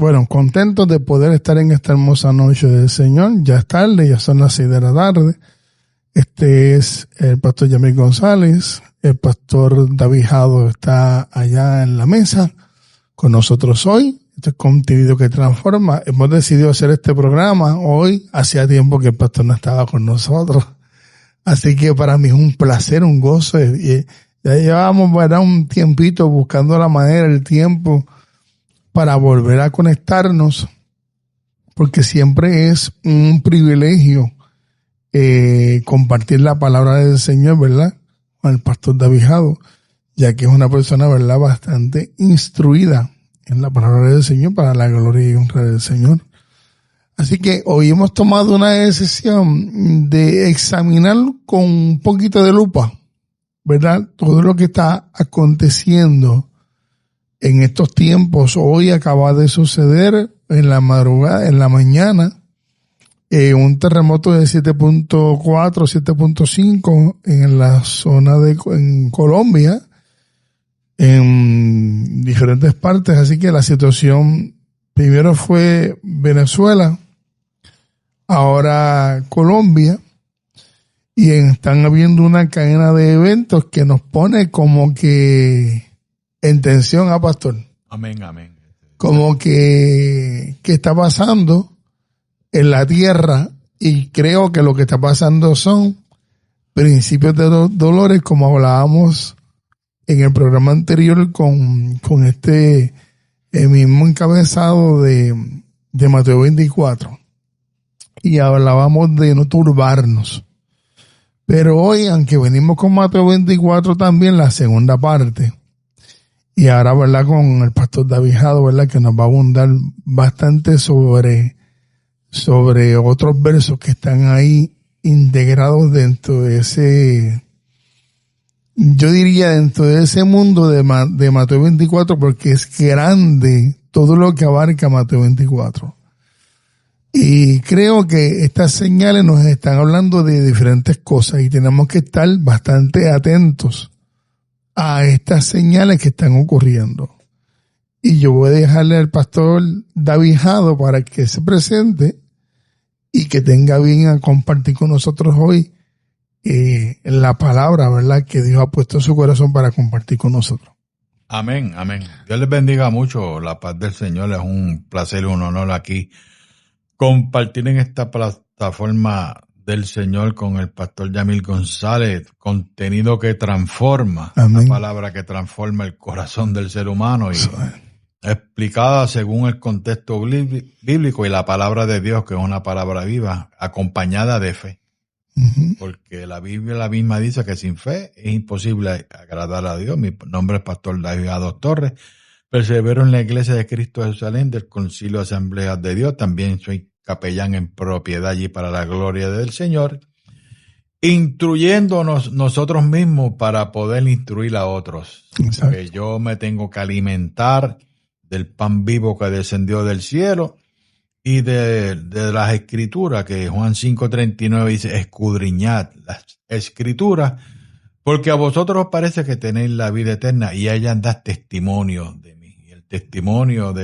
Bueno, contentos de poder estar en esta hermosa noche del Señor. Ya es tarde, ya son las 6 de la tarde. Este es el pastor Yamil González. El pastor David Jado está allá en la mesa con nosotros hoy. Este es contenido que transforma. Hemos decidido hacer este programa hoy. Hacía tiempo que el pastor no estaba con nosotros. Así que para mí es un placer, un gozo. Ya llevábamos, ¿verdad?, un tiempito buscando la manera, el tiempo para volver a conectarnos, porque siempre es un privilegio compartir la palabra del Señor, ¿verdad?, con el pastor David Jado, ya que es una persona, ¿verdad?, bastante instruida en la palabra del Señor para la gloria y honra del Señor. Así que hoy hemos tomado una decisión de examinar con un poquito de lupa, ¿verdad?, todo lo que está aconteciendo en estos tiempos. Hoy acaba de suceder en la madrugada, en la mañana, un terremoto de 7.4, 7.5 en la zona en Colombia, en diferentes partes. Así que la situación primero fue Venezuela, ahora Colombia, y están habiendo una cadena de eventos que nos pone como que en tensión, pastor. Amén, amén. Como que está pasando en la tierra, y creo que lo que está pasando son principios de dolores, como hablábamos en el programa anterior con este mismo encabezado de Mateo 24. Y hablábamos de no turbarnos. Pero hoy, aunque venimos con Mateo 24 también, la segunda parte, y ahora, ¿verdad?, con el pastor David Jado, ¿verdad?, que nos va a abundar bastante sobre otros versos que están ahí integrados dentro de ese, yo diría, dentro de ese mundo de Mateo 24, porque es grande todo lo que abarca Mateo 24. Y creo que estas señales nos están hablando de diferentes cosas y tenemos que estar bastante atentos a estas señales que están ocurriendo. Y yo voy a dejarle al pastor David Jado para que se presente y que tenga bien a compartir con nosotros hoy la palabra, ¿verdad?, que Dios ha puesto en su corazón para compartir con nosotros. Amén, amén. Dios les bendiga mucho. La paz del Señor. Es un placer y un honor aquí compartir en esta plataforma del Señor con el pastor Yamil González, contenido que transforma, Amén. la palabra que transforma el corazón del ser humano y explicada según el contexto bíblico y la palabra de Dios, que es una palabra viva, acompañada de fe. Uh-huh. Porque la Biblia la misma dice que sin fe es imposible agradar a Dios. Mi nombre es pastor David Jado Torres, persevero en la Iglesia de Cristo de Jerusalén del Concilio de Asambleas de Dios. También soy capellán en propiedad allí para la gloria del Señor, instruyéndonos nosotros mismos para poder instruir a otros. Porque yo me tengo que alimentar del pan vivo que descendió del cielo y de las escrituras, que Juan 5:39 dice: escudriñad las escrituras, porque a vosotros os parece que tenéis la vida eterna, y ellas dan testimonio de mí. Y el testimonio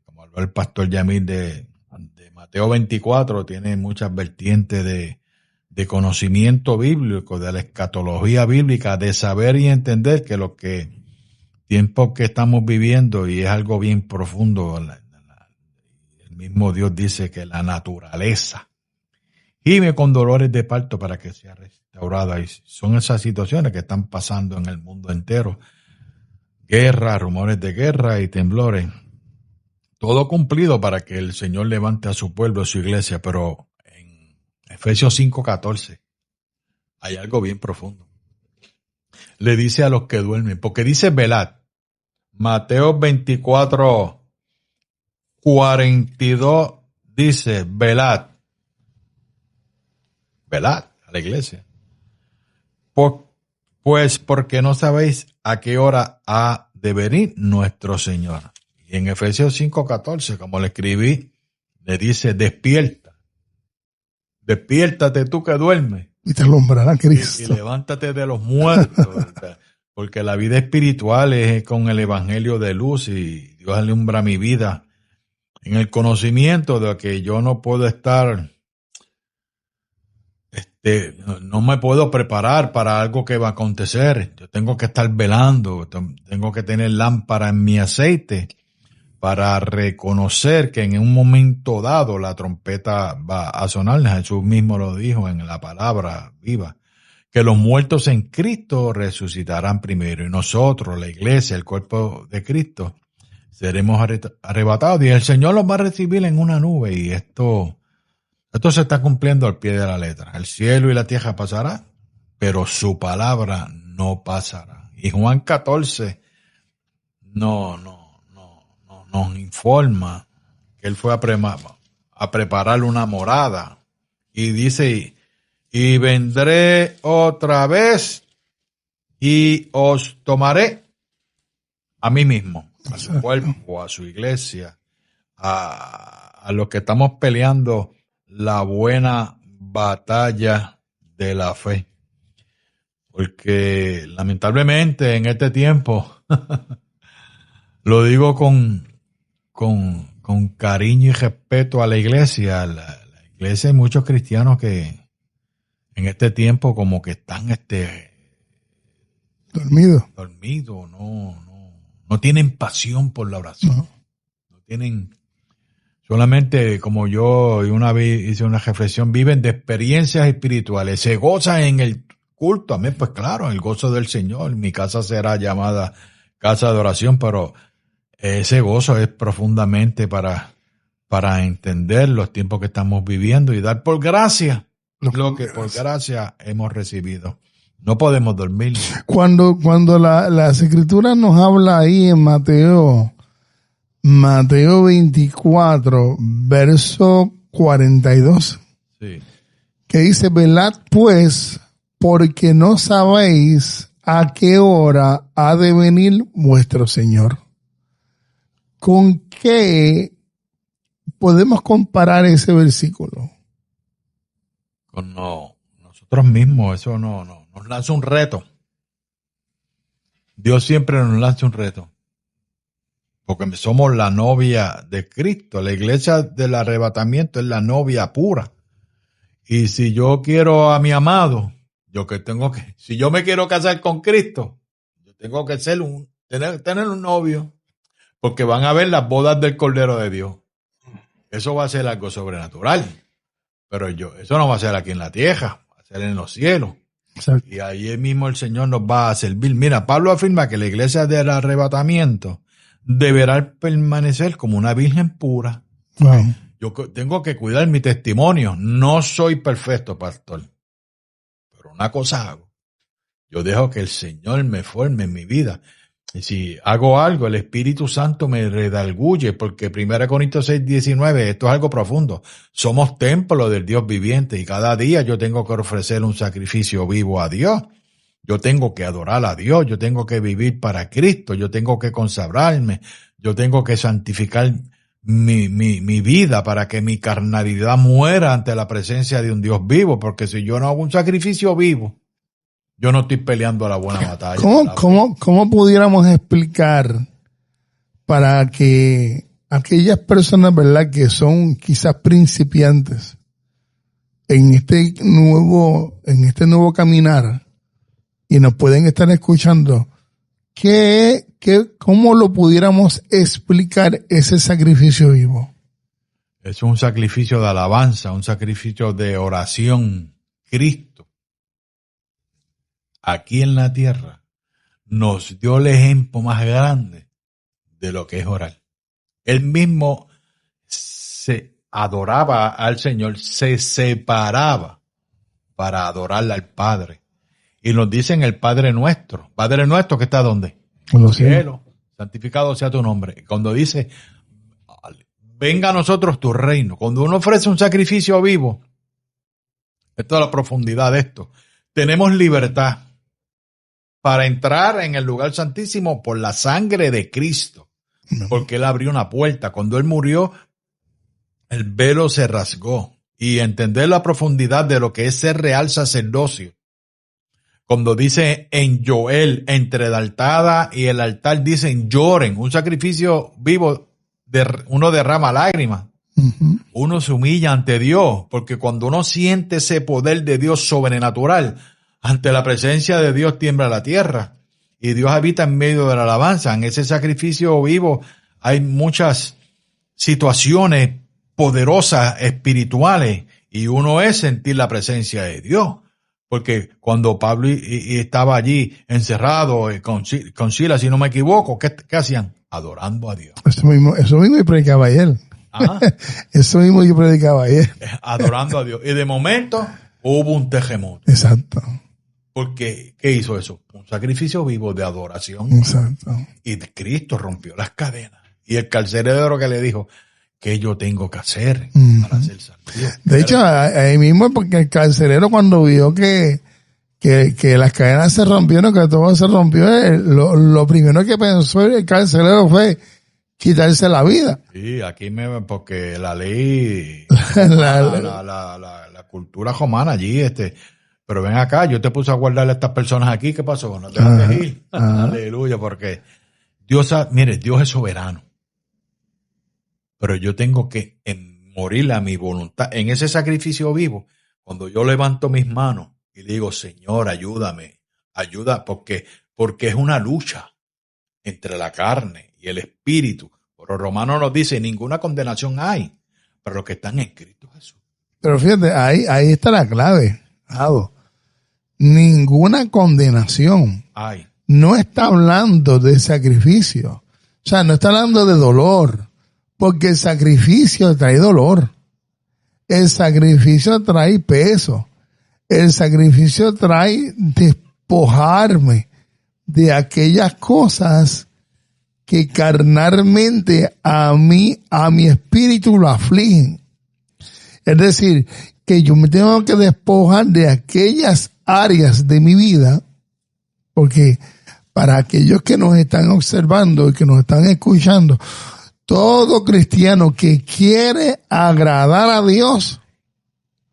como habló el pastor Yamil de Mateo 24, tiene muchas vertientes de conocimiento bíblico, de la escatología bíblica, de saber y entender que lo que tiempo que estamos viviendo, y es algo bien profundo, el mismo Dios dice que la naturaleza gime con dolores de parto para que sea restaurada, y son esas situaciones que están pasando en el mundo entero: guerra, rumores de guerra y temblores. Todo cumplido para que el Señor levante a su pueblo, a su iglesia. Pero en Efesios 5:14 hay algo bien profundo. Le dice a los que duermen, porque dice velad. Mateo 24:42 dice velad. Velad a la iglesia. Pues porque no sabéis a qué hora ha de venir nuestro Señor. Y en Efesios 5:14, como le escribí, le dice: despierta. Despiértate tú que duermes. Y te alumbrará Cristo. Y levántate de los muertos. Porque la vida espiritual es con el evangelio de luz, y Dios alumbra mi vida en el conocimiento de que yo no puedo estar, no me puedo preparar para algo que va a acontecer. Yo tengo que estar velando, tengo que tener lámpara en mi aceite para reconocer que en un momento dado la trompeta va a sonar. Jesús mismo lo dijo en la palabra viva, que los muertos en Cristo resucitarán primero y nosotros, la iglesia, el cuerpo de Cristo, seremos arrebatados y el Señor los va a recibir en una nube. Y esto se está cumpliendo al pie de la letra. El cielo y la tierra pasarán, pero su palabra no pasará. Y Juan 14 nos informa que él fue a preparar una morada. Y dice, y vendré otra vez y os tomaré a mí mismo, a su cuerpo, a su iglesia, a los que estamos peleando la buena batalla de la fe. Porque lamentablemente en este tiempo, lo digo con cariño y respeto a la iglesia, la iglesia, hay muchos cristianos que en este tiempo como que están dormidos, no tienen pasión por la oración, no tienen, solamente como yo una vez hice una reflexión, viven de experiencias espirituales, se gozan en el culto, amén, pues claro, en el gozo del Señor, mi casa será llamada casa de oración, pero ese gozo es profundamente para entender los tiempos que estamos viviendo y dar por gracia lo que por gracia hemos recibido. No podemos dormir. Cuando las escrituras nos habla ahí en Mateo 24, verso 42, sí, que dice, velad pues, porque no sabéis a qué hora ha de venir vuestro Señor. ¿Con qué podemos comparar ese versículo? Con nosotros mismos, eso nos lanza un reto. Dios siempre nos lanza un reto. Porque somos la novia de Cristo. La iglesia del arrebatamiento es la novia pura. Y si yo quiero a mi amado, si yo me quiero casar con Cristo, yo tengo que tener un novio. Porque van a ver las bodas del Cordero de Dios. Eso va a ser algo sobrenatural. Pero eso no va a ser aquí en la tierra, va a ser en los cielos. Exacto. Y ahí mismo el Señor nos va a servir. Mira, Pablo afirma que la iglesia del arrebatamiento deberá permanecer como una virgen pura. Wow. Yo tengo que cuidar mi testimonio. No soy perfecto, pastor. Pero una cosa hago. Yo dejo que el Señor me forme en mi vida. Y si hago algo, el Espíritu Santo me redarguye, porque 1 Corintios 6:19, esto es algo profundo. Somos templo del Dios viviente y cada día yo tengo que ofrecer un sacrificio vivo a Dios. Yo tengo que adorar a Dios, yo tengo que vivir para Cristo, yo tengo que consagrarme, yo tengo que santificar mi vida para que mi carnalidad muera ante la presencia de un Dios vivo, porque si yo no hago un sacrificio vivo, yo no estoy peleando la buena batalla. ¿Cómo pudiéramos explicar para que aquellas personas, verdad, que son quizás principiantes en este nuevo caminar y nos pueden estar escuchando, cómo lo pudiéramos explicar ese sacrificio vivo? Es un sacrificio de alabanza, un sacrificio de oración. Cristo, aquí en la tierra, nos dio el ejemplo más grande de lo que es orar. Él mismo se adoraba al Señor, se separaba para adorarle al Padre. Y nos dicen el Padre nuestro. Padre nuestro que está ¿dónde? En los cielos. Santificado sea tu nombre. Cuando dice, venga a nosotros tu reino. Cuando uno ofrece un sacrificio vivo, esto es la profundidad de esto. Tenemos libertad para entrar en el lugar santísimo por la sangre de Cristo. Porque Él abrió una puerta. Cuando Él murió, el velo se rasgó. Y entender la profundidad de lo que es ser real sacerdocio. Cuando dice en Joel, entre la altada y el altar, dicen lloren. Un sacrificio vivo uno derrama lágrimas. Ujú. Uno se humilla ante Dios, porque cuando uno siente ese poder de Dios sobrenatural, ante la presencia de Dios tiembla la tierra y Dios habita en medio de la alabanza. En ese sacrificio vivo hay muchas situaciones poderosas espirituales y uno es sentir la presencia de Dios. Porque cuando Pablo y estaba allí encerrado con Silas, si no me equivoco, ¿qué hacían? Adorando a Dios. Eso mismo y predicaba ayer. Ajá. Eso mismo yo predicaba ayer. Adorando a Dios. Y de momento hubo un terremoto. Exacto. Porque, ¿qué hizo eso? Un sacrificio vivo de adoración. Exacto. Y Cristo rompió las cadenas. Y el carcelero que le dijo, ¿qué yo tengo que hacer para ser salvo? De hecho, ahí mismo, porque el carcelero cuando vio que las cadenas se rompieron, que todo se rompió, lo primero que pensó el carcelero fue quitarse la vida. Sí, aquí porque la ley, la cultura romana allí, pero ven acá, yo te puse a guardar a estas personas aquí, ¿qué pasó? No te vas a ir. Aleluya, porque Dios es soberano. Pero yo tengo que morir a mi voluntad. En ese sacrificio vivo, cuando yo levanto mis manos y le digo, Señor, ayúdame, ayuda, porque es una lucha entre la carne y el espíritu. Pero Romano nos dice, ninguna condenación hay para los que están en Cristo Jesús. Pero fíjate, ahí está la clave, Ado. Ninguna condenación. Ay. No está hablando de sacrificio. O sea, no está hablando de dolor. Porque el sacrificio trae dolor. El sacrificio trae peso. El sacrificio trae despojarme de aquellas cosas que carnalmente a mi espíritu lo afligen. Es decir, que yo me tengo que despojar de aquellas áreas de mi vida, porque para aquellos que nos están observando y que nos están escuchando, todo cristiano que quiere agradar a Dios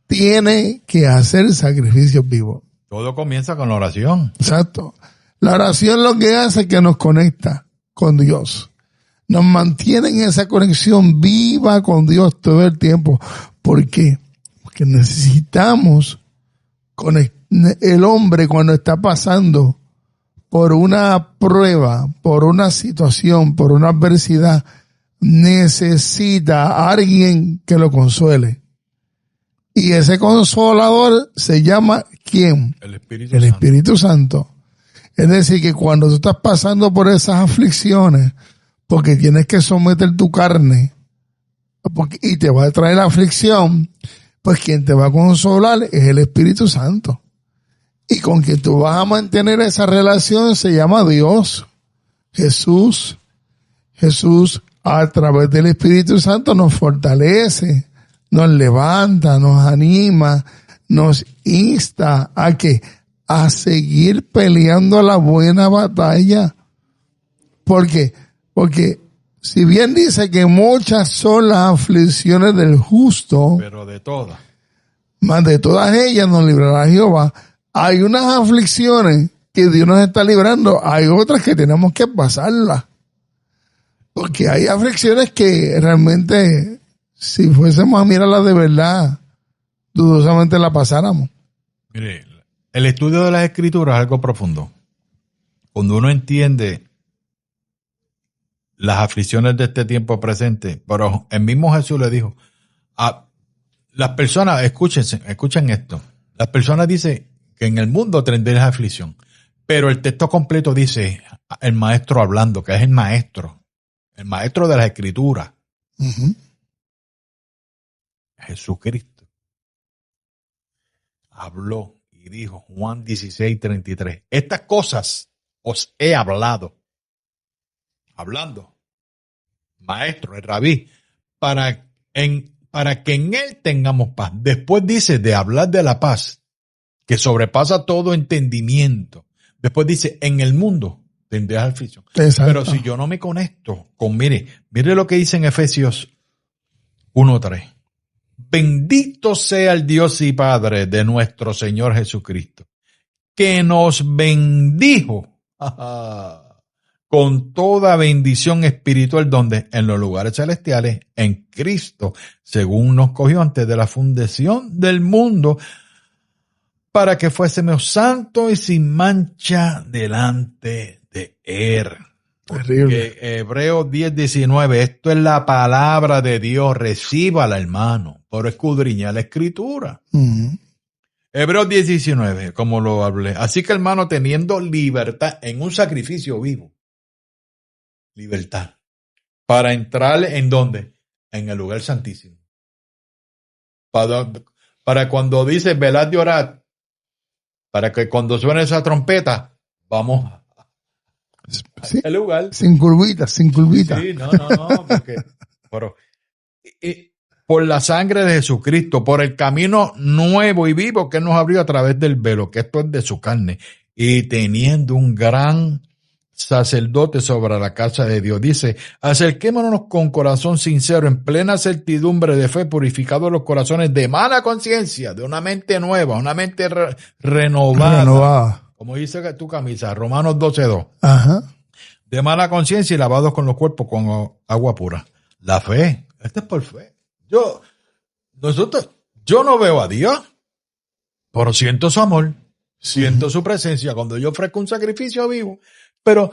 tiene que hacer sacrificios vivos. Todo comienza con la oración. Exacto. La oración lo que hace es que nos conecta con Dios. Nos mantiene en esa conexión viva con Dios todo el tiempo. ¿Por qué? Porque necesitamos el hombre cuando está pasando por una prueba, por una situación, por una adversidad, necesita a alguien que lo consuele. Y ese consolador se llama ¿quién? El Espíritu El Santo. Espíritu Santo. Es decir, que cuando tú estás pasando por esas aflicciones, porque tienes que someter tu carne, y te va a traer la aflicción, pues quien te va a consolar es el Espíritu Santo. Y con quien tú vas a mantener esa relación se llama Dios. Jesús a través del Espíritu Santo nos fortalece, nos levanta, nos anima, nos insta a que a seguir peleando la buena batalla. Porque si bien dice que muchas son las aflicciones del justo, Pero de todas. más de todas ellas nos librará Jehová. Hay unas aflicciones que Dios nos está librando, hay otras que tenemos que pasarlas. Porque hay aflicciones que realmente, si fuésemos a mirarlas de verdad, dudosamente la pasáramos. Mire, el estudio de las Escrituras es algo profundo. Cuando uno entiende las aflicciones de este tiempo presente, pero el mismo Jesús le dijo a las personas, escuchen esto, las personas dicen que en el mundo tendréis aflicción, pero el texto completo dice el maestro hablando, que es el maestro de las Escrituras, Jesucristo, habló y dijo, Juan 16:33, estas cosas os he hablando, maestro, el rabí, para que en él tengamos paz. Después dice de hablar de la paz, que sobrepasa todo entendimiento. Después dice, en el mundo tendrás aflicción. Pero si yo no me conecto mire lo que dice en Efesios 1:3. Bendito sea el Dios y Padre de nuestro Señor Jesucristo, que nos bendijo con toda bendición espiritual, donde en los lugares celestiales, en Cristo, según nos cogió antes de la fundación del mundo, para que fuésemos santos y sin mancha delante de Él. Terrible. Hebreos 10:19, esto es la palabra de Dios, recíbala, hermano, por escudriñar la Escritura. Hebreos 10:19, como lo hablé. Así que, hermano, teniendo libertad en un sacrificio vivo, libertad, para entrar ¿en dónde? En el lugar santísimo. Para cuando dice velad y orad, para que cuando suene esa trompeta, vamos Sí, al lugar. sin curvitas. Sí, no, porque por la sangre de Jesucristo, por el camino nuevo y vivo que nos abrió a través del velo, que esto es de su carne, y teniendo un gran sacerdote sobre la casa de Dios. Dice, acerquémonos con corazón sincero, en plena certidumbre de fe, purificados los corazones de mala conciencia, de una mente nueva, una mente renovada. Como dice tu camisa, Romanos 12:2. Ajá. De mala conciencia y lavados con los cuerpos con agua pura. La fe. Esto es por fe. Yo no veo a Dios, pero siento su amor, siento su presencia cuando yo ofrezco un sacrificio vivo. Pero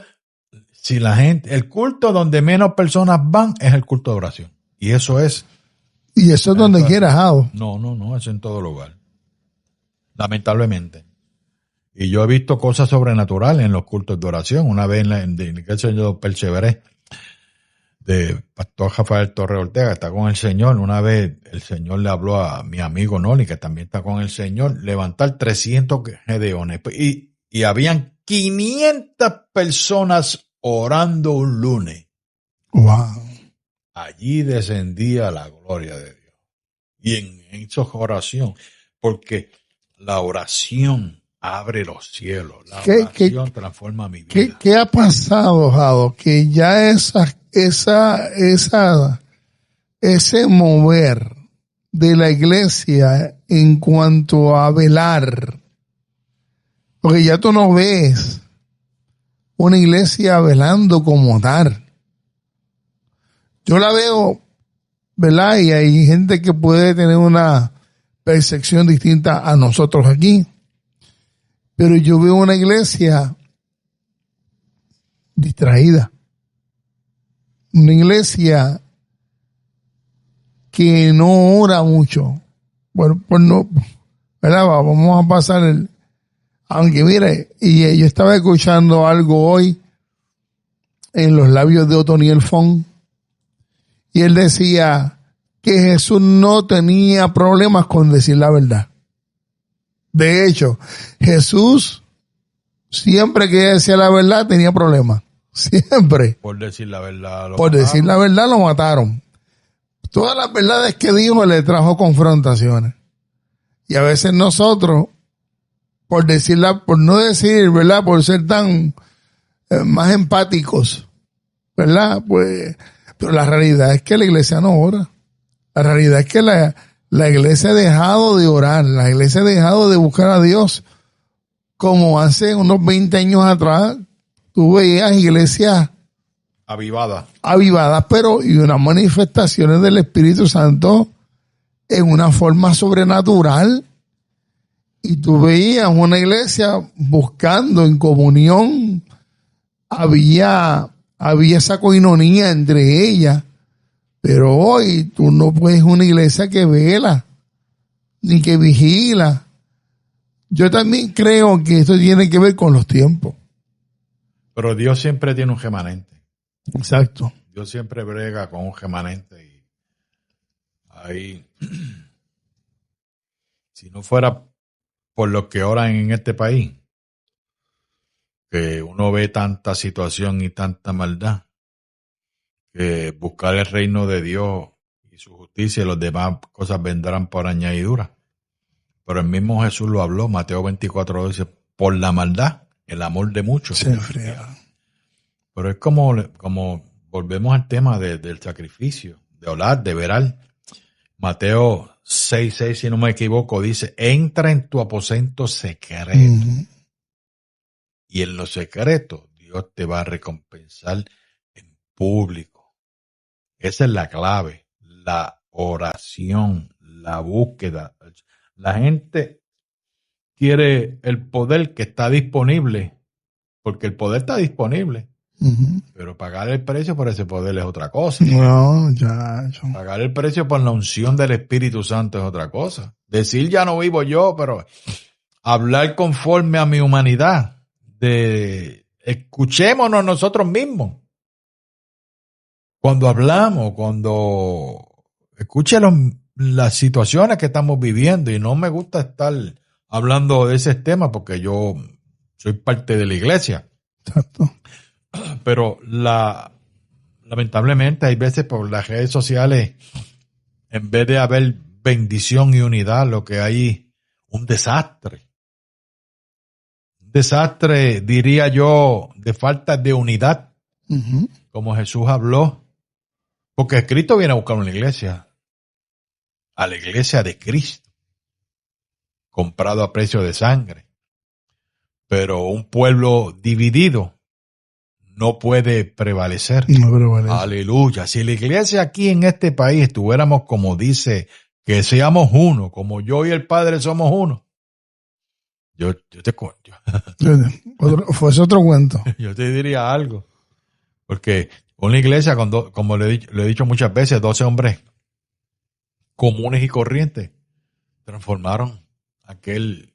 si el culto donde menos personas van es el culto de oración. Y eso es. Y eso es donde quieras, Jado. No, es en todo lugar. Lamentablemente. Y yo he visto cosas sobrenaturales en los cultos de oración. Una vez en la iglesia de Perseveré, de Pastor Rafael Torre Ortega, está con el Señor. Una vez el Señor le habló a mi amigo Noli, que también está con el Señor, levantar 300 gedeones. Y habían 500 personas orando un lunes. Wow. Allí descendía la gloria de Dios. Y en esa oración, porque la oración abre los cielos, la oración transforma mi vida. ¿Qué ha pasado, Jado? Que ya ese mover de la iglesia en cuanto a velar, porque ya tú no ves una iglesia velando como tal. Yo la veo, ¿verdad? Y hay gente que puede tener una percepción distinta a nosotros aquí. Pero yo veo una iglesia distraída. Una iglesia que no ora mucho. Bueno, pues no, ¿verdad? Vamos a pasar aunque mire, y yo estaba escuchando algo hoy en los labios de Otoniel Fon, y él decía que Jesús no tenía problemas con decir la verdad. De hecho, Jesús, siempre que decía la verdad, tenía problemas. Siempre. Por decir la verdad. Decir la verdad, lo mataron. Todas las verdades que dijo le trajo confrontaciones. Y a veces nosotros, por no decir, ¿verdad? Por ser tan más empáticos, ¿verdad? Pues, pero la realidad es que la iglesia no ora. La realidad es que la iglesia ha dejado de orar, la iglesia ha dejado de buscar a Dios, como hace unos 20 años atrás, tú veías iglesias avivadas, pero y unas manifestaciones del Espíritu Santo en una forma sobrenatural, y tú veías una iglesia buscando en comunión, había esa coinonía entre ellas. Pero hoy tú no puedes una iglesia que vela, ni que vigila. Yo también creo que esto tiene que ver con los tiempos. Pero Dios siempre tiene un remanente. Exacto. Dios siempre brega con un remanente. Y ahí, si no fuera por los que oran en este país, que uno ve tanta situación y tanta maldad, que buscar el reino de Dios y su justicia y las demás cosas vendrán por añadidura. Pero el mismo Jesús lo habló, Mateo 24 dice, por la maldad, el amor de muchos se enfría. Pero es como volvemos al tema del sacrificio, de orar, de verar. Mateo 6:6, si no me equivoco, dice, entra en tu aposento secreto. Y en lo secreto, Dios Dios te va a recompensar en público. Esa es la clave, la oración, la búsqueda. La gente quiere el poder que está disponible, porque el poder está disponible. Ujú. Pero pagar el precio por ese poder es otra cosa. No, ya. Pagar el precio por la unción del Espíritu Santo es otra cosa. Decir ya no vivo yo, pero hablar conforme a mi humanidad. Escuchémonos nosotros mismos. Cuando hablamos, escuche las situaciones que estamos viviendo, y no me gusta estar hablando de ese tema porque yo soy parte de la iglesia. Exacto. Pero lamentablemente hay veces por las redes sociales, en vez de haber bendición y unidad, lo que hay un desastre. Un desastre, diría yo, de falta de unidad, Ujú. como Jesús habló. Porque Cristo viene a buscar una iglesia, a la iglesia de Cristo, comprado a precio de sangre. Pero un pueblo dividido no puede prevalecer. No, pero vale. Aleluya. Si la iglesia aquí en este país estuviéramos como dice, que seamos uno, como yo y el Padre somos uno, yo te cuento. Fue otro cuento. Yo te diría algo. Porque una iglesia, como le he dicho muchas veces, 12 hombres comunes y corrientes transformaron aquel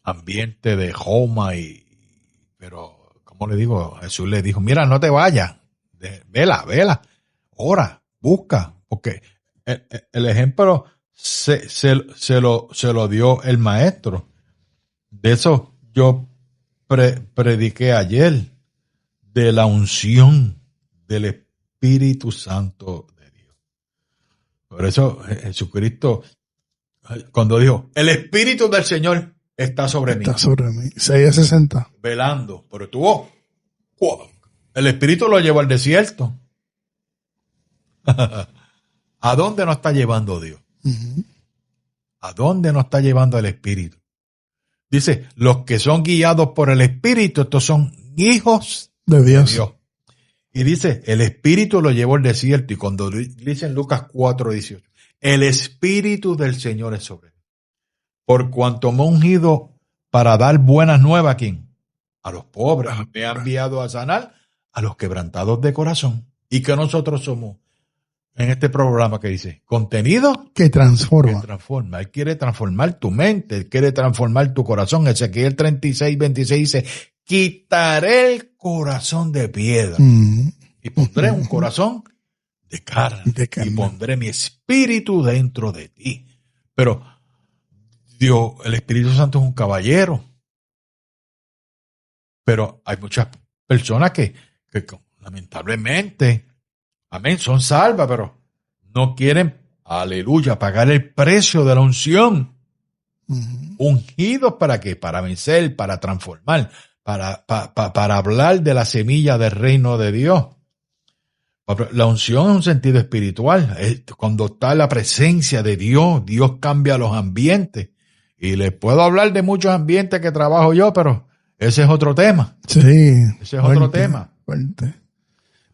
ambiente de Joma pero, ¿cómo le digo? Jesús le dijo, mira, no te vayas, vela, ora, busca, porque el ejemplo se lo dio el maestro. De eso yo prediqué ayer, de la unción del Espíritu Santo de Dios. Por eso Jesucristo, cuando dijo, el Espíritu del Señor está sobre mí. Está sobre mí. 6:60. Velando, pero tuvo. El Espíritu lo llevó al desierto. ¿A dónde nos está llevando Dios? Uh-huh. ¿A dónde nos está llevando el Espíritu? Dice, los que son guiados por el Espíritu, estos son hijos de Dios. Y dice, el Espíritu lo llevó al desierto. Y cuando dice en Lucas 4:18, el Espíritu del Señor es sobre él. Por cuanto me ha ungido para dar buenas nuevas, ¿a quién? A los pobres. Me ha enviado a sanar a los quebrantados de corazón. Y que nosotros somos, en este programa que dice, contenido que transforma. Que transforma. Él quiere transformar tu mente, Él quiere transformar tu corazón. Ezequiel 36:26 dice, quitaré el corazón de piedra y pondré un corazón de carne. Y pondré mi espíritu dentro de ti. Pero Dios, el Espíritu Santo es un caballero. Pero hay muchas personas que lamentablemente, amén, son salvas, pero no quieren, aleluya, pagar el precio de la unción. Ungidos ¿para qué? Para vencer, para transformar, para hablar de la semilla del reino de Dios. La unción es un sentido espiritual. Cuando está la presencia de Dios, Dios cambia los ambientes. Y les puedo hablar de muchos ambientes que trabajo yo, pero ese es otro tema. Sí. Ese es otro tema. Fuerte.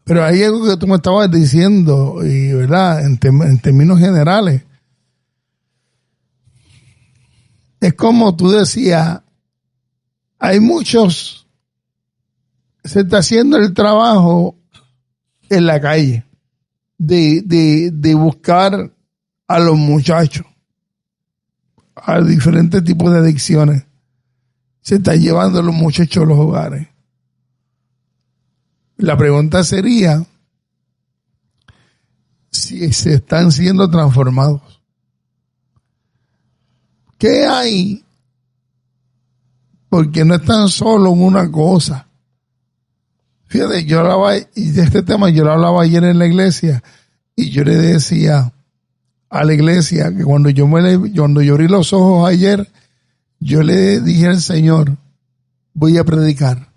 Pero hay algo que tú me estabas diciendo, y verdad, en términos generales. Es como tú decías, hay muchos, se está haciendo el trabajo en la calle de buscar a los muchachos a diferentes tipos de adicciones. Se están llevando a los muchachos a los hogares. La pregunta sería si se están siendo transformados. ¿Qué hay? Porque no es tan solo una cosa. Fíjate, yo hablaba, y de este tema yo lo hablaba ayer en la iglesia, y yo le decía a la iglesia que cuando yo abrí los ojos ayer, yo le dije al Señor, voy a predicar.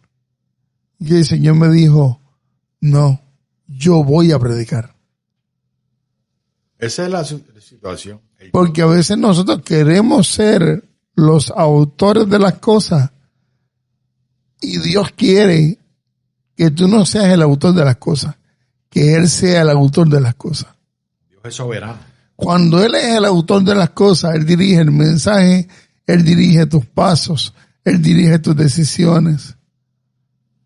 Y el Señor me dijo, no, yo voy a predicar. Esa es la situación. Porque a veces nosotros queremos ser los autores de las cosas y Dios quiere que tú no seas el autor de las cosas, que Él sea el autor de las cosas. Dios es soberano. Cuando Él es el autor de las cosas, Él dirige el mensaje, Él dirige tus pasos, Él dirige tus decisiones.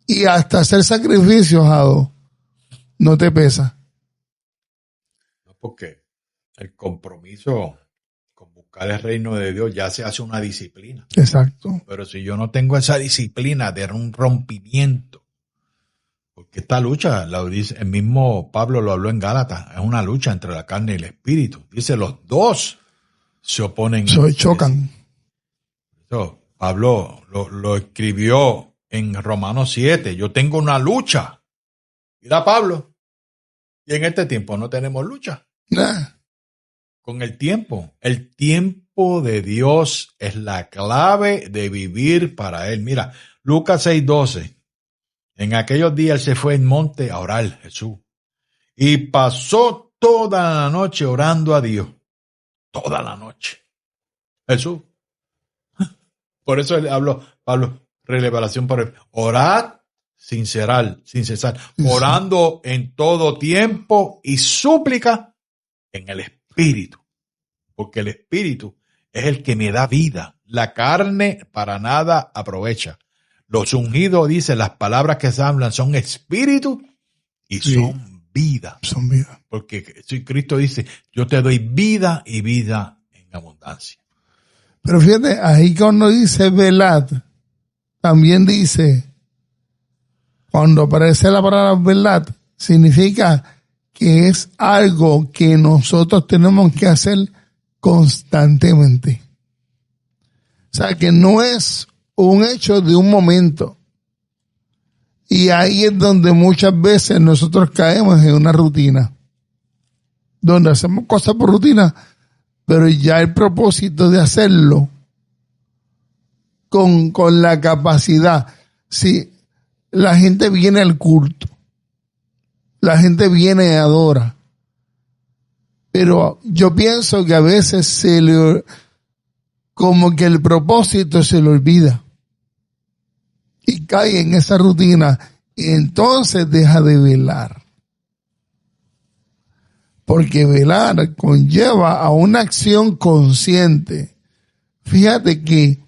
Y hasta hacer sacrificios, Jado, no te pesa. No, porque el compromiso con buscar el reino de Dios ya se hace una disciplina. Exacto. Pero si yo no tengo esa disciplina de un rompimiento, porque esta lucha, el mismo Pablo lo habló en Gálatas, es una lucha entre la carne y el espíritu. Dice, los dos se oponen. Chocan. Eso, Pablo lo escribió en Romanos 7. Yo tengo una lucha. Mira, Pablo. Y en este tiempo no tenemos lucha. Nah. Con el tiempo. El tiempo de Dios es la clave de vivir para Él. Mira, Lucas 6:12. En aquellos días Él se fue en monte a orar, Jesús. Y pasó toda la noche orando a Dios. Toda la noche. Jesús. Por eso él habló, Pablo, revelación por él. Orad sin cesar. Orando en todo tiempo y súplica en el Espíritu. Porque el Espíritu es el que me da vida. La carne para nada aprovecha. Los ungidos, dice, las palabras que se hablan son espíritu y son vida. Son vida. Porque Cristo dice, yo te doy vida y vida en abundancia. Pero fíjate, ahí cuando dice velad, también dice, cuando aparece la palabra velad, significa que es algo que nosotros tenemos que hacer constantemente. O sea, que no es un hecho de un momento. Y ahí es donde muchas veces nosotros caemos en una rutina, donde hacemos cosas por rutina, pero ya el propósito de hacerlo con la capacidad. Si la gente viene al culto, la gente viene y adora, pero yo pienso que a veces como que el propósito se le olvida y cae en esa rutina y entonces deja de velar. Porque velar conlleva a una acción consciente. Fíjate que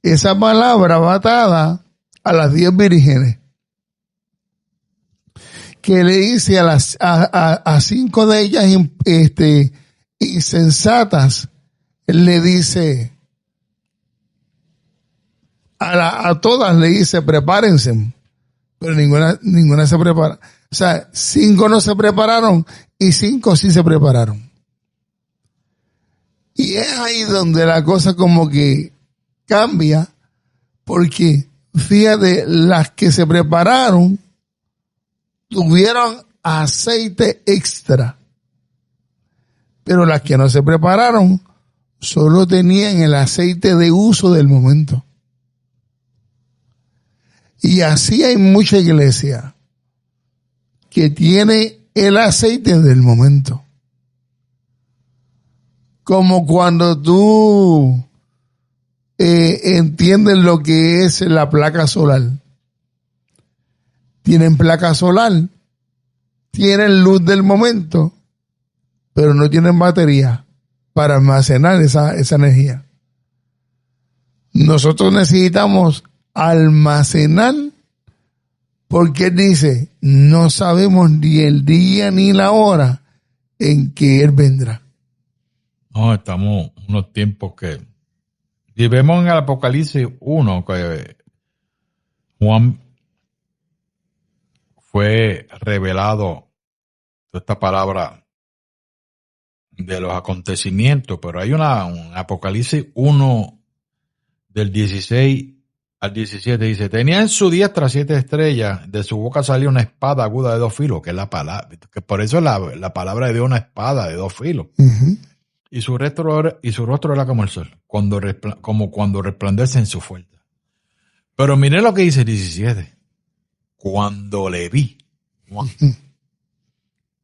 esa palabra va atada a las 10 vírgenes, que le dice a 5 de ellas insensatas, le dice a todas le dice prepárense, pero ninguna se prepara. O sea, 5 no se prepararon y 5 sí se prepararon. Y es ahí donde la cosa como que cambia, porque fíjate, las que se prepararon tuvieron aceite extra, pero las que no se prepararon solo tenían el aceite de uso del momento. Y así hay mucha iglesia que tiene el aceite del momento. Como cuando tú entiendes lo que es la placa solar. Tienen placa solar, tienen luz del momento, pero no tienen batería para almacenar esa energía. Nosotros necesitamos almacenar, porque él dice, no sabemos ni el día ni la hora en que Él vendrá. No, estamos en unos tiempos que... Si vemos en el Apocalipsis 1, que Juan fue revelado esta palabra de los acontecimientos, pero hay un Apocalipsis 1 del 16 al 17 dice, tenía en su diestra 7 estrellas, de su boca salía una espada aguda de 2 filos, que es la palabra, que por eso es la palabra de Dios, una espada de 2 filos. Uh-huh. Y su rostro era como el sol, como cuando resplandece en su fuerza. Pero miren lo que dice el 17. Cuando le vi,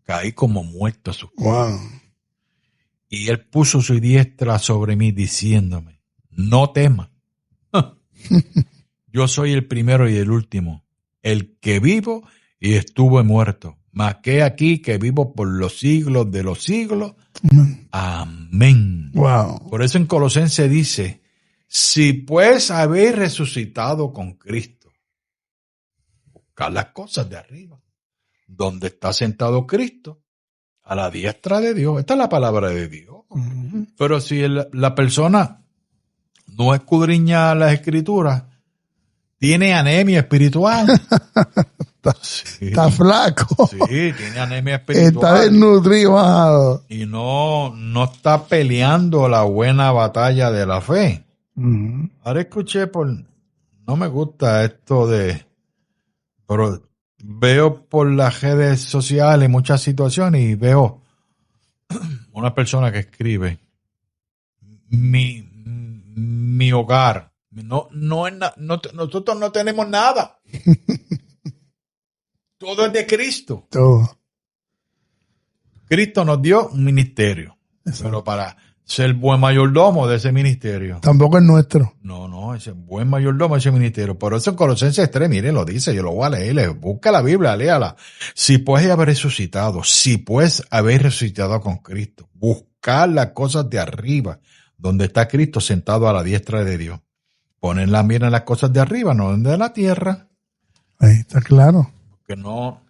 caí como muerto a sus pies. Wow. Y él puso su diestra sobre mí diciéndome, no temas. Yo soy el primero y el último, el que vivo y estuve muerto, mas que aquí que vivo por los siglos de los siglos. Amén. Wow. Por eso en Colosenses dice, si pues habéis resucitado con Cristo, buscad las cosas de arriba, donde está sentado Cristo, a la diestra de Dios. Esta es la palabra de Dios. Pero si la persona no escudriña las escrituras, tiene anemia espiritual. Está flaco. Sí, tiene anemia espiritual. Está desnutrido. Y no está peleando la buena batalla de la fe. Ahora escuché no me gusta esto pero veo por las redes sociales muchas situaciones y veo una persona que escribe mi hogar. Nosotros no tenemos nada. Todo es de Cristo. Todo. Cristo nos dio un ministerio. Exacto. Pero para ser buen mayordomo de ese ministerio. Tampoco es nuestro. No, ese buen mayordomo de ese ministerio. Por eso en Colosenses 3, miren, lo dice, yo lo voy a leer. Busca la Biblia, léala. Si pues habéis resucitado con Cristo, buscar las cosas de arriba, donde está Cristo sentado a la diestra de Dios. Ponen la mira en las cosas de arriba, no en de la tierra. Ahí está claro. Que no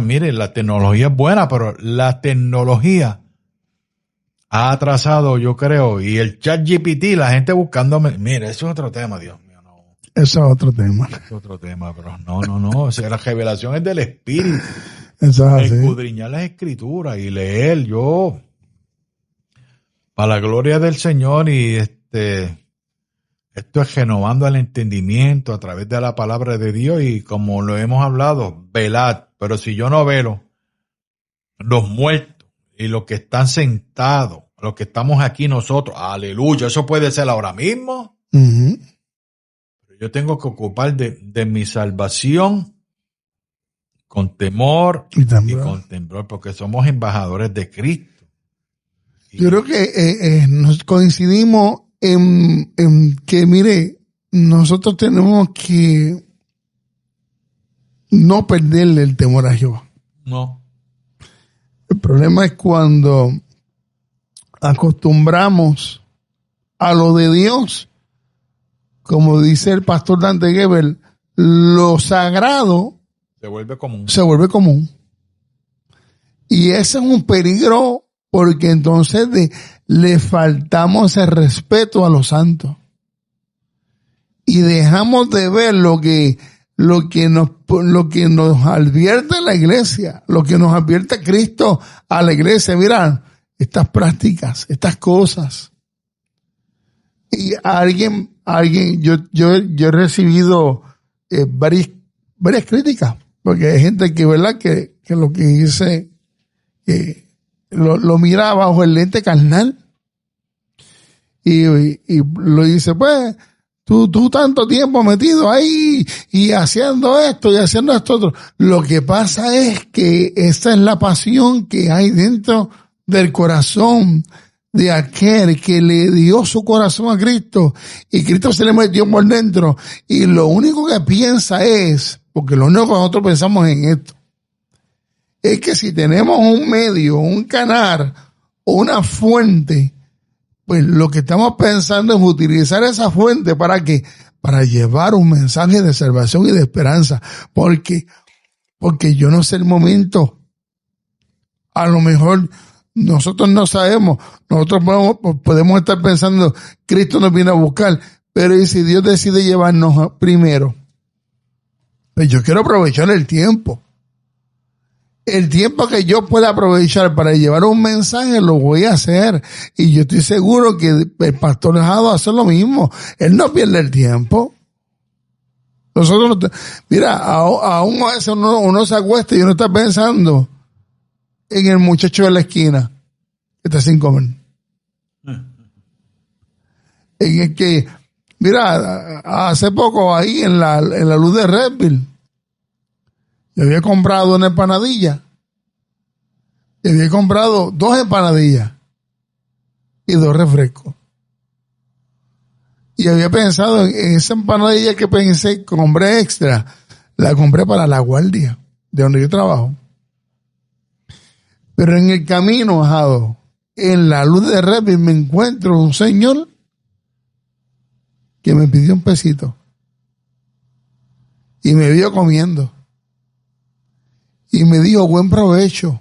mire, la tecnología es buena, pero la tecnología ha atrasado, yo creo, y el ChatGPT, la gente buscando, mire, eso es otro tema, Dios mío, no. Eso es otro tema. Es otro tema, pero no, o sea, la revelación es del Espíritu. Eso es así. Escudriñar las Escrituras y leer, yo, para la gloria del Señor, y esto es renovando el entendimiento a través de la palabra de Dios, y como lo hemos hablado, velad. Pero si yo no velo, los muertos y los que están sentados, los que estamos aquí nosotros, aleluya, eso puede ser ahora mismo. Uh-huh. Pero yo tengo que ocupar de mi salvación con temor y con temblor, porque somos embajadores de Cristo. Yo creo que nos coincidimos en que, mire, nosotros tenemos que no perderle el temor a Jehová. No. El problema es cuando acostumbramos a lo de Dios, como dice el pastor Dante Gebel, lo sagrado se vuelve común. Y ese es un peligro, porque entonces le faltamos el respeto a los santos y dejamos de ver lo que nos advierte la iglesia, lo que nos advierte Cristo a la iglesia. Mira, estas prácticas, estas cosas. Y yo he recibido varias críticas, porque hay gente que, ¿verdad?, que lo que dice lo mira bajo el lente carnal y lo dice, pues, tú tanto tiempo metido ahí y haciendo esto y haciendo esto otro. Lo que pasa es que esa es la pasión que hay dentro del corazón de aquel que le dio su corazón a Cristo, y Cristo se le metió por dentro, y lo único que piensa es, porque lo único que nosotros pensamos en esto, es que si tenemos un medio, un canal o una fuente, pues lo que estamos pensando es utilizar esa fuente para llevar un mensaje de salvación y de esperanza, porque yo no sé el momento. A lo mejor nosotros no sabemos, nosotros podemos estar pensando, Cristo nos viene a buscar, pero ¿y si Dios decide llevarnos primero? Pues yo quiero aprovechar el tiempo. El tiempo que yo pueda aprovechar para llevar un mensaje lo voy a hacer. Y yo estoy seguro que el pastor Dejado hace lo mismo. Él no pierde el tiempo. Nosotros, mira, aún a veces uno se acuesta y uno está pensando en el muchacho de la esquina que está sin comer. En el que, mira, hace poco ahí en la luz de Redville, yo había comprado una empanadilla. Y había comprado 2 empanadillas y 2 refrescos. Y había pensado en esa empanadilla que pensé, compré extra, la compré para la guardia, de donde yo trabajo. Pero en el camino, Jado, en la luz de Repi, me encuentro un señor que me pidió un pesito. Y me vio comiendo. Y me dijo, buen provecho.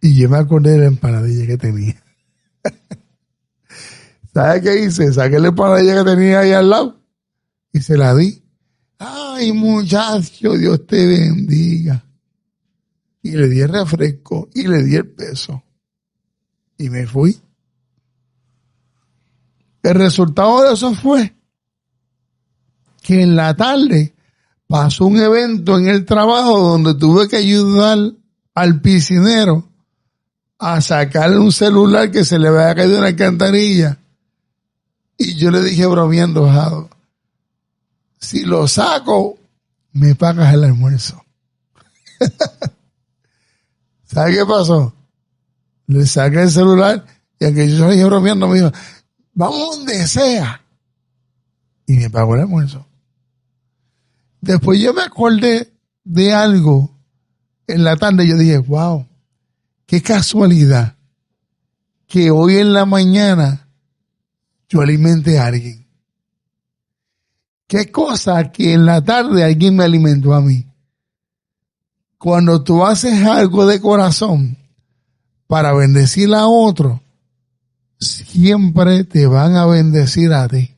Y yo me acordé de la empanadilla que tenía. ¿Sabes qué hice? Saqué la empanadilla que tenía ahí al lado y se la di. Ay, muchacho, Dios te bendiga. Y le di el refresco y le di el peso. Y me fui. El resultado de eso fue que en la tarde pasó un evento en el trabajo donde tuve que ayudar al piscinero a sacarle un celular que se le había caído en la alcantarilla. Y yo le dije bromeando, Jado, si lo saco, me pagas el almuerzo. ¿Sabe qué pasó? Le saqué el celular y aunque yo le dije bromeando, me dijo, vamos donde sea. Y me pagó el almuerzo. Después yo me acordé de algo en la tarde. Yo dije, wow, qué casualidad que hoy en la mañana yo alimenté a alguien. Qué cosa que en la tarde alguien me alimentó a mí. Cuando tú haces algo de corazón para bendecir a otro, siempre te van a bendecir a ti.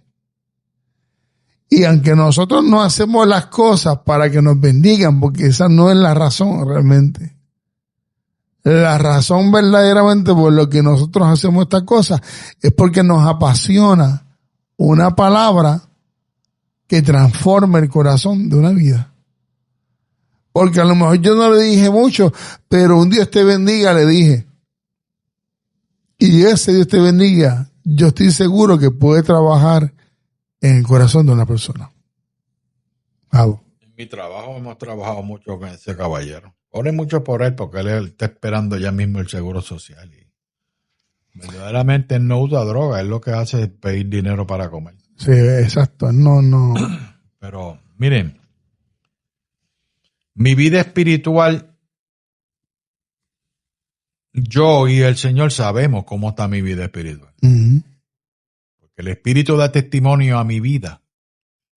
Y aunque nosotros no hacemos las cosas para que nos bendigan, porque esa no es la razón realmente. La razón verdaderamente por lo que nosotros hacemos estas cosas es porque nos apasiona una palabra que transforma el corazón de una vida. Porque a lo mejor yo no le dije mucho, pero un Dios te bendiga le dije. Y ese Dios te bendiga, yo estoy seguro que puede trabajar en el corazón de una persona. En mi trabajo hemos trabajado mucho con ese caballero. Oren mucho por él porque él está esperando ya mismo el seguro social. Y verdaderamente no usa droga, él lo que hace es pedir dinero para comer. Sí, exacto. No. Pero miren, mi vida espiritual, yo y el Señor sabemos cómo está mi vida espiritual. Uh-huh. Porque el Espíritu da testimonio a mi vida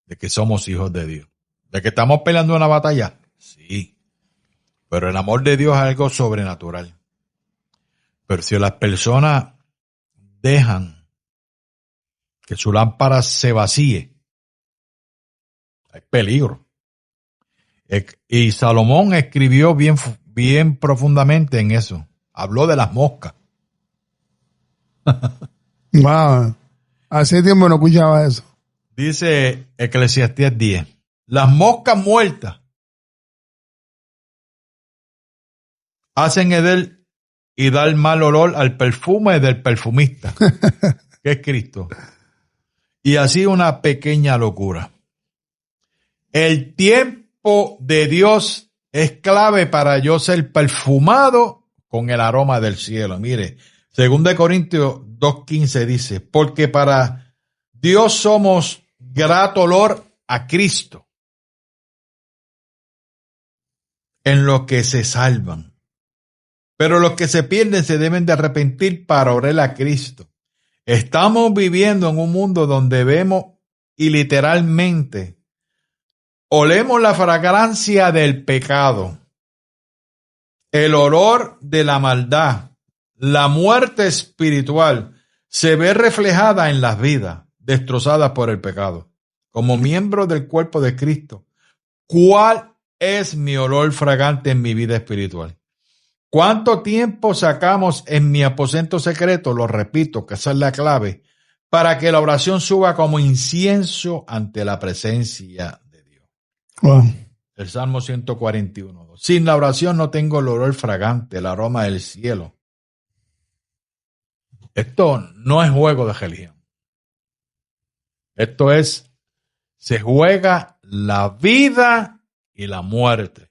de que somos hijos de Dios. ¿De que estamos peleando una batalla? Sí. Pero el amor de Dios es algo sobrenatural. Pero si las personas dejan que su lámpara se vacíe, hay peligro. Y Salomón escribió bien profundamente en eso. Habló de las moscas. Wow. Hace tiempo no escuchaba eso. Dice Eclesiastés 10. Las moscas muertas hacen heder y dar mal olor al perfume del perfumista, que es Cristo. Y así una pequeña locura. El tiempo de Dios es clave para yo ser perfumado con el aroma del cielo. Mire, 2 Corintios 2:15 dice, porque para Dios somos grato olor a Cristo en los que se salvan. Pero los que se pierden se deben de arrepentir para orar a Cristo. Estamos viviendo en un mundo donde vemos y literalmente olemos la fragancia del pecado, el olor de la maldad, la muerte espiritual se ve reflejada en las vidas destrozadas por el pecado. Como miembro del cuerpo de Cristo, ¿cuál es mi olor fragante en mi vida espiritual? ¿Cuánto tiempo sacamos en mi aposento secreto? Lo repito, que esa es la clave, para que la oración suba como incienso ante la presencia de Dios. Wow. El Salmo 141. Sin la oración no tengo el olor fragante, el aroma del cielo. Esto no es juego de religión. Esto es, se juega la vida y la muerte.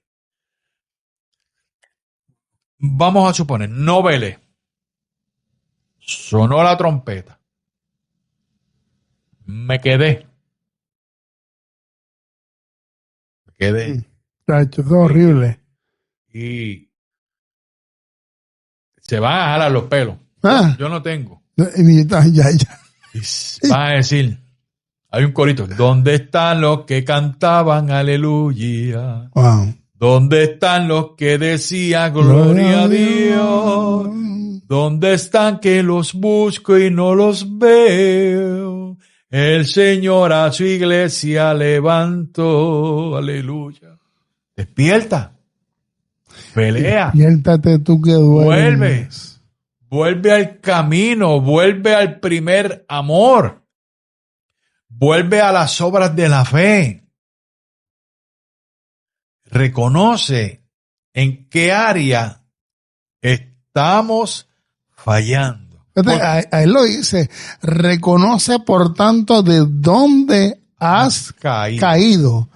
Vamos a suponer, no velé. Sonó la trompeta. Me quedé. Esto es horrible. Y se van a jalar los pelos. Yo no tengo. Ya. Y van a decir, hay un corito, ¿dónde están los que cantaban aleluya? Wow. ¿Dónde están los que decían gloria a Dios? ¿Dónde están que los busco y no los veo? El Señor a su iglesia levantó, aleluya. Despierta, pelea. Despiértate tú que duermes. Vuelve al camino, vuelve al primer amor, vuelve a las obras de la fe. Reconoce en qué área estamos fallando. Ahí lo dice, reconoce por tanto de dónde has caído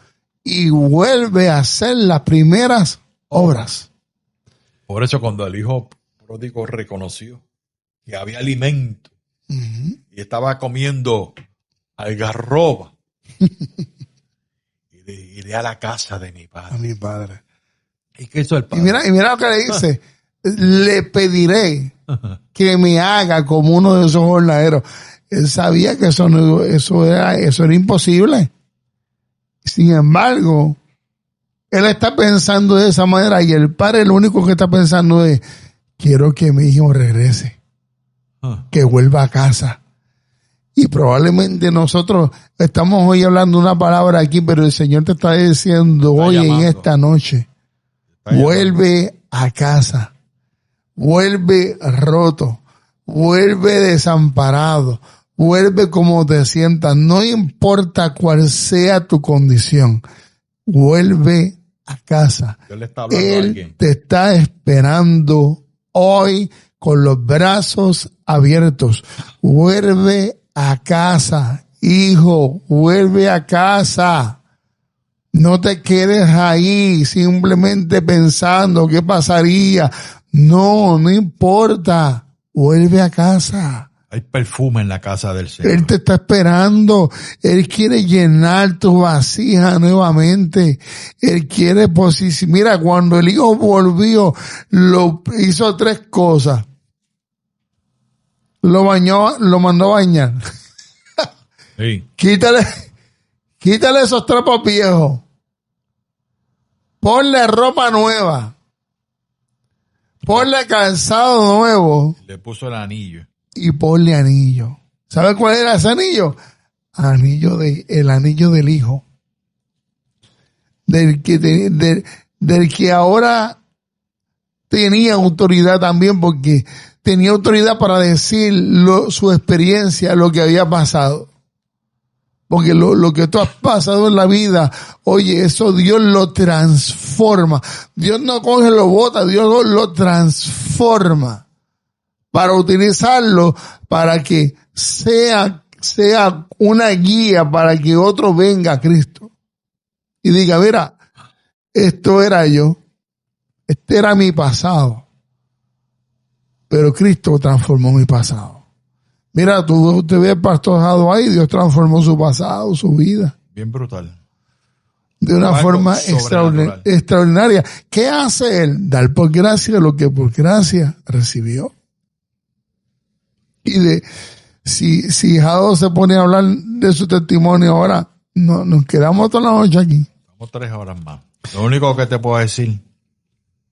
y vuelve a hacer las primeras obras. Por eso cuando el hijo pródigo reconoció que había alimento y estaba comiendo algarroba, iré a la casa de mi padre. A mi padre. ¿Y qué hizo el padre? Y mira lo que le dice. Le pediré que me haga como uno de esos jornaleros. Él sabía que eso era imposible. Sin embargo, él está pensando de esa manera y el padre lo único que está pensando es, quiero que mi hijo regrese, que vuelva a casa. Y probablemente nosotros estamos hoy hablando una palabra aquí, pero el Señor te está diciendo hoy en esta noche, vuelve a casa. Vuelve roto, vuelve desamparado, vuelve como te sientas, no importa cuál sea tu condición, vuelve a casa. Él te está esperando hoy con los brazos abiertos. Vuelve a casa, hijo, vuelve a casa. No te quedes ahí simplemente pensando qué pasaría. No importa. Vuelve a casa. Hay perfume en la casa del Señor. Él te está esperando. Él quiere llenar tu vasija nuevamente. Él quiere posicionar. Mira, cuando el hijo volvió, hizo 3 cosas. Lo mandó a bañar. Sí. Quítale esos trapos viejos. Ponle ropa nueva. Ponle calzado nuevo. Le puso el anillo. Y ponle anillo. ¿Sabe cuál era ese anillo? El anillo del hijo. Del que ahora tenía autoridad también, porque tenía autoridad para decir su experiencia, lo que había pasado. Porque lo que tú has pasado en la vida, oye, eso Dios lo transforma. Dios no coge, lo bota, Dios lo transforma para utilizarlo para que sea una guía para que otro venga a Cristo y diga, mira, esto era yo, este era mi pasado, pero Cristo transformó mi pasado. Mira, tú te ves pastorado ahí, Dios transformó su pasado, su vida. Bien brutal. De una forma extraordinaria. ¿Qué hace él? Dar por gracia lo que por gracia recibió. Y si Jado se pone a hablar de su testimonio ahora, no, nos quedamos toda la noche aquí. Estamos 3 horas más. Lo único que te puedo decir,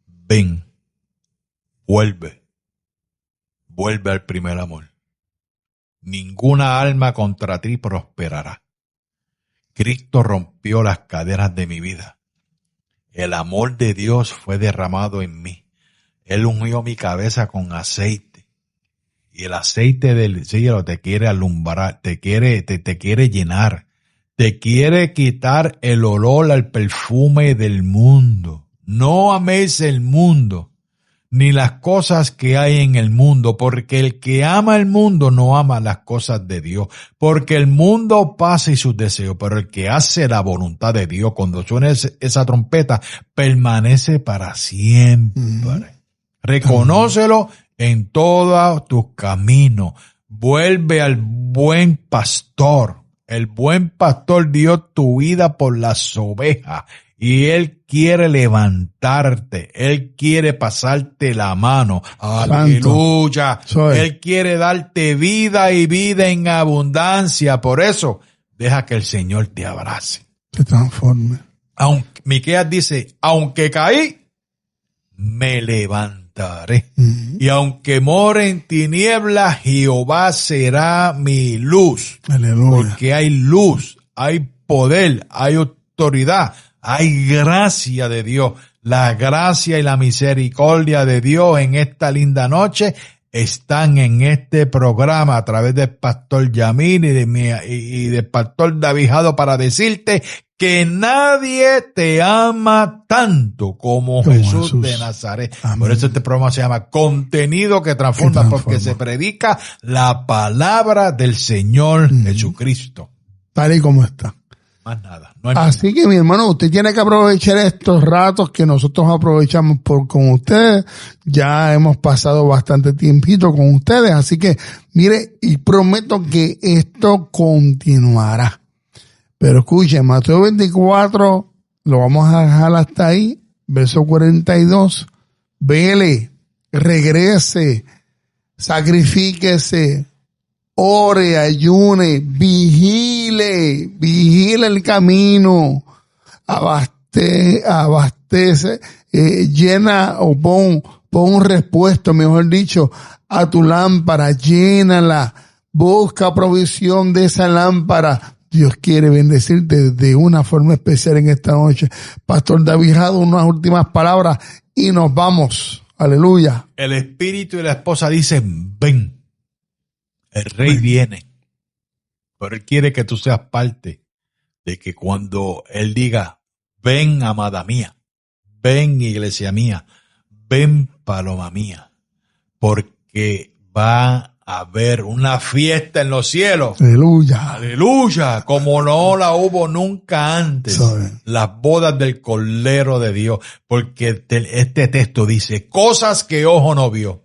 ven, vuelve al primer amor. Ninguna alma contra ti prosperará. Cristo rompió las cadenas de mi vida. El amor de Dios fue derramado en mí. Él ungió mi cabeza con aceite. Y el aceite del cielo te quiere alumbrar, te quiere llenar. Te quiere quitar el olor al perfume del mundo. No améis el mundo, ni las cosas que hay en el mundo, porque el que ama el mundo no ama las cosas de Dios, porque el mundo pasa y sus deseos, pero el que hace la voluntad de Dios, cuando suene esa trompeta, permanece para siempre. Reconócelo en todos tus caminos. Vuelve al buen pastor, El buen pastor dio tu vida por las ovejas y Él quiere levantarte. Él quiere pasarte la mano. Aleluya. Él quiere darte vida y vida en abundancia. Por eso, deja que el Señor te abrace. Te transforme. Miqueas dice, aunque caí, me levantaré. Y aunque more en tinieblas, Jehová será mi luz. Aleluya. Porque hay luz, hay poder, hay autoridad, hay gracia de Dios. La gracia y la misericordia de Dios en esta linda noche están en este programa a través del pastor Yamil y del pastor Davijado para decirte que nadie te ama tanto como Jesús de Nazaret. Amén. Por eso este programa se llama Contenido que Transforma, porque se predica la palabra del Señor Jesucristo. Tal y como está. Más nada. Así que mi hermano, usted tiene que aprovechar estos ratos que nosotros aprovechamos con ustedes. Ya hemos pasado bastante tiempito con ustedes, así que mire, y prometo que esto continuará. Pero escuchen, Mateo 24, lo vamos a dejar hasta ahí, verso 42, vele, regrese, sacrifíquese, ore, ayune, vigile el camino, abastece, llena o pon un repuesto, mejor dicho, a tu lámpara, llénala, busca provisión de esa lámpara. Dios quiere bendecirte de una forma especial en esta noche. Pastor Davijado, unas últimas palabras y nos vamos. Aleluya. El espíritu y la esposa dicen, ven. El rey viene. Pero él quiere que tú seas parte de que cuando él diga, ven amada mía, ven iglesia mía, ven paloma mía, porque va a haber una fiesta en los cielos. Aleluya. Aleluya. Como no la hubo nunca antes. Las bodas del Cordero de Dios. Porque este texto dice, cosas que ojo no vio.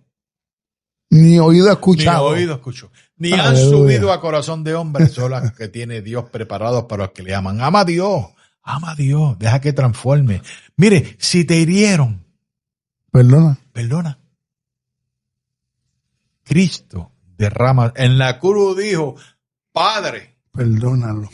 Ni oído escuchado. Ni oído escuchó. Ni han subido a corazón de hombre. Son las que tiene Dios preparados para los que le aman. Ama a Dios. Ama a Dios. Deja que transforme. Mire, si te hirieron. Perdona. Perdona. Cristo derrama. En la cruz dijo, Padre, perdónalo,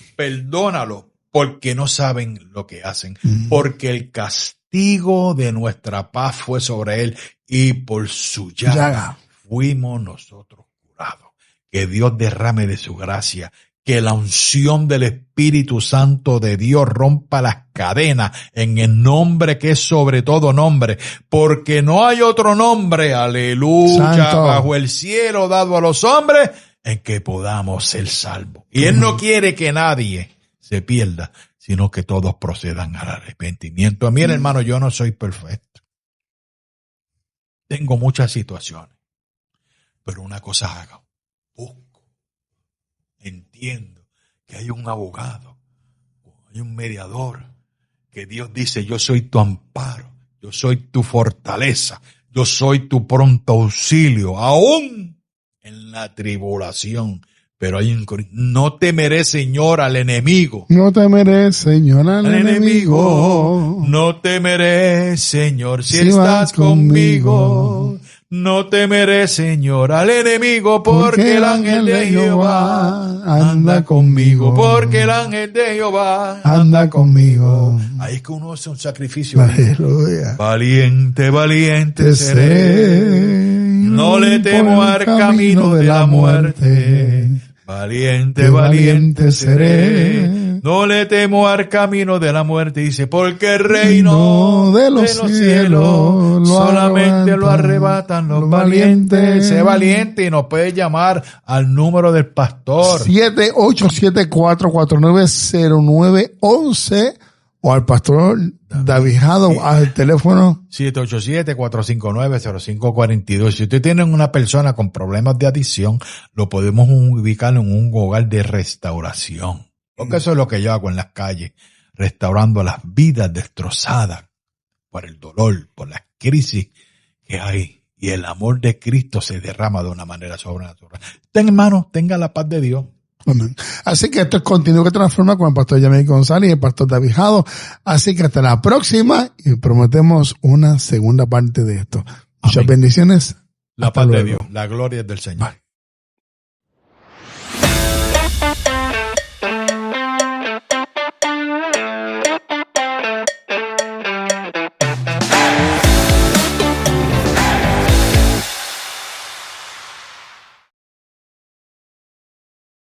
porque no saben lo que hacen. Porque el castigo de nuestra paz fue sobre él y por su llaga fuimos nosotros curados. Que Dios derrame de su gracia. Que la unción del Espíritu Santo de Dios rompa las cadenas en el nombre que es sobre todo nombre, porque no hay otro nombre, aleluya, Santo, bajo el cielo dado a los hombres en que podamos ser salvos. Y Él no quiere que nadie se pierda, sino que todos procedan al arrepentimiento. Mira, hermano, yo no soy perfecto. Tengo muchas situaciones, pero una cosa hago, busco. Entiendo que hay un abogado, hay un mediador, que Dios dice, yo soy tu amparo, yo soy tu fortaleza, yo soy tu pronto auxilio, aún en la tribulación. Pero hay un, no temeré, Señor, al enemigo. No temeré, Señor, al enemigo. No temeré, Señor, si estás conmigo. No temeré, Señor, al enemigo, porque el ángel de Jehová anda conmigo. Porque el ángel de Jehová anda conmigo. Ahí es que uno hace un sacrificio. Aleluya. Valiente, valiente seré. No le temo al camino de la muerte. Valiente, valiente seré. No le temo al camino de la muerte. Dice, porque el reino de los cielos solamente lo arrebatan los valientes. Sé valiente y nos puede llamar al número del pastor. 7874490911 o al pastor Davijado al teléfono 787-459-0542. Si usted tiene una persona con problemas de adicción, lo podemos ubicar en un hogar de restauración. Porque eso es lo que yo hago en las calles, restaurando las vidas destrozadas por el dolor, por las crisis que hay. Y el amor de Cristo se derrama de una manera sobrenatural. Hermano, tenga la paz de Dios. Amén. Así que esto es Continúa que Transforma con el pastor Yamil González y el pastor David Jado. Así que hasta la próxima y prometemos una segunda parte de esto. Muchas bendiciones. La paz de Dios, la gloria es del Señor. Bye.